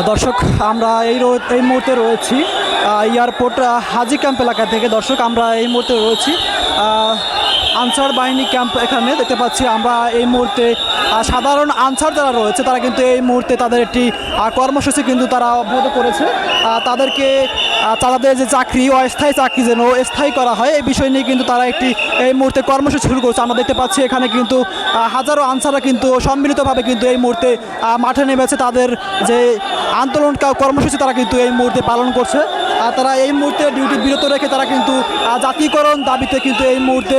দর্শক আমরা এই মুহূর্তে রয়েছি এয়ারপোর্ট হাজি ক্যাম্প এলাকা থেকে। দর্শক আমরা এই মুহূর্তে রয়েছি আনসার বাহিনী ক্যাম্প। এখানে দেখতে পাচ্ছি আমরা এই মুহূর্তে সাধারণ আনসার যারা রয়েছে তারা কিন্তু এই মুহূর্তে তাদের একটি কর্মসূচি কিন্তু তারা অব্যাহত করেছে। তাদেরকে তাদের যে চাকরি অস্থায়ী চাকরি যেন স্থায়ী করা হয় এই বিষয় নিয়ে কিন্তু তারা একটি এই মুহূর্তে কর্মসূচি শুরু করেছে। আমরা দেখতে পাচ্ছি এখানে কিন্তু হাজারো আনসাররা কিন্তু সম্মিলিতভাবে কিন্তু এই মুহূর্তে মাঠে নেমেছে। তাদের যে আন্দোলন কর্মসূচি তারা কিন্তু এই মুহূর্তে পালন করছে। তারা এই মুহূর্তে ডিউটি বিরত রেখে তারা কিন্তু জাতীয়করণ দাবিতে কিন্তু এই মুহূর্তে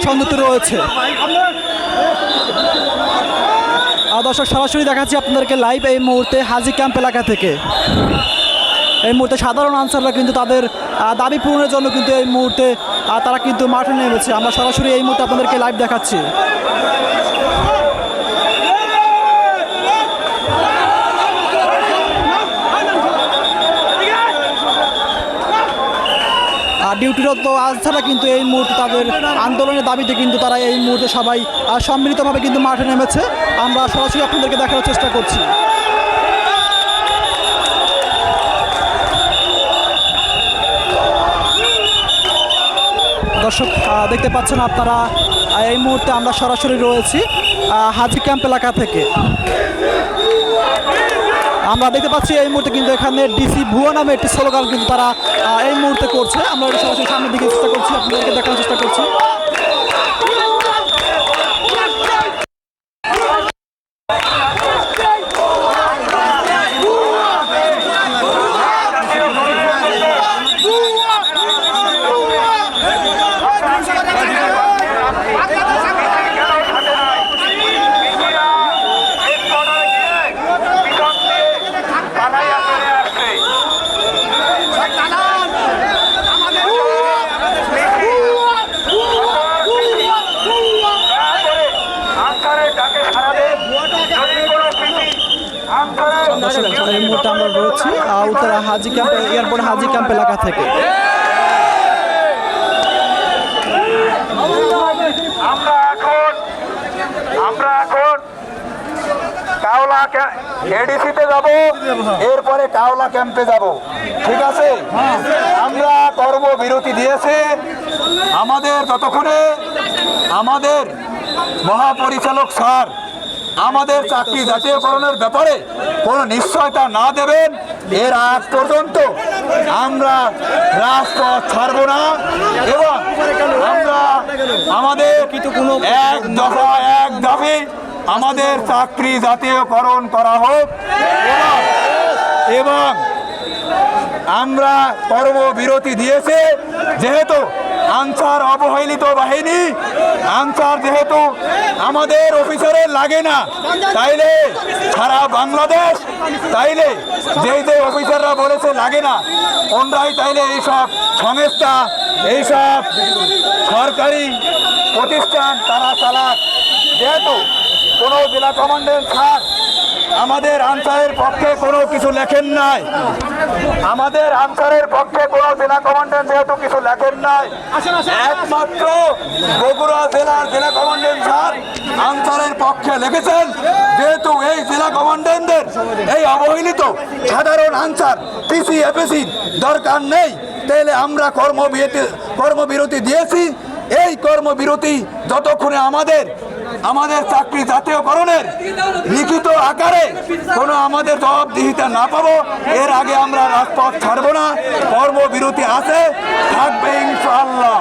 সংযুক্ত রয়েছে। দর্শক সরাসরি দেখাচ্ছি আপনাদেরকে লাইভ এই মুহূর্তে হাজি ক্যাম্প এলাকা থেকে। এই মুহূর্তে সাধারণ আনসাররা কিন্তু তাদের দাবি পূরণের জন্য কিন্তু এই মুহূর্তে তারা কিন্তু মাঠে নেমেছে। আমরা সরাসরি এই মুহূর্তে আপনাদেরকে লাইভ দেখাচ্ছি। ডিউটিরত আনসাররা কিন্তু এই মুহূর্তে তাদের আন্দোলনের দাবিতে কিন্তু তারা এই মুহূর্তে সবাই সম্মিলিতভাবে কিন্তু মাঠে নেমেছে। আমরা সরাসরি আপনাদেরকে দেখানোর চেষ্টা করছি। দর্শক দেখতে পাচ্ছেন আপনারা এই মুহূর্তে আমরা সরাসরি রয়েছি হাজি ক্যাম্প এলাকা থেকে। আমরা দেখতে পাচ্ছি এই মুহূর্তে কিন্তু এখানে ডিসি ভুয়া নামে একটি স্লোগান কিন্তু তারা এই মুহূর্তে করছে। আমরা সরাসরি সামনের দিকে চেষ্টা করছি, আপনাদেরকে দেখানোর চেষ্টা করছি। এই মুহূর্তে আমরা রয়েছি উত্তরা হাজি ক্যাম্প এয়ারপোর্ট হাজি ক্যাম্প এলাকা থেকে। আমরা এখন কাওলা এডিসিতে যাব, এরপরে কাওলা ক্যাম্পে যাব। ঠিক আছে, আমরা কর্মবিরতি দিয়েছি। আমাদের যতক্ষণে আমাদের মহাপরিচালক স্যার আমাদের চাকরি জাতীয়করণের ব্যাপারে কোনো নিশ্চয়তা না দেবেন এর আগ পর্যন্ত আমরা রাজপথ ছাড়ব না। এবং আমরা আমাদের এক দফা এক দাবি আমাদের চাকরি জাতীয়করণ করা হোক। এবং আমরা কর্মবিরতি দিয়েছি যেহেতু আনসার অবহেলিত বাহিনী, আনসার যেহেতু আমাদের অফিসারের লাগে না, তাইলে সারা বাংলাদেশ তাইলে যেই যে অফিসাররা বলেছে লাগে না ওনরাই তাইলে এইসব সংস্থা এইসব সরকারি প্রতিষ্ঠান তারা চালাক। যেহেতু কোনো জেলা কমান্ডেন্ট স্যার আমাদের আনসারের পক্ষে কোনো কিছু লেখেন নাই, আমাদের আনসারের পক্ষে কোনো জেলা কমান্ডেন্ট যেহেতু কিছু লেখেন নাই, একমাত্র বগুড়া জেলার জেলা কমান্ডেন্ট স্যার আনসারের পক্ষে লিখেছেন। যেহেতু এই জেলা কমান্ডেন্টদের এই অবহেলিত সাধারণ আনসার পিসি এপিসি দরকার নেই, তাহলে আমরা কর্মবিরতি দিয়েছি। এই কর্মবিরতি যতক্ষণে আমাদের চাকরি জাতীয়করণের লিখিত আকারে কোনো আমাদের জবাবদিহিতা না পাবো এর আগে আমরা রাজপথ ছাড়বো না। কর্মবিরতি আছে, থাকবে ইনশাআল্লাহ।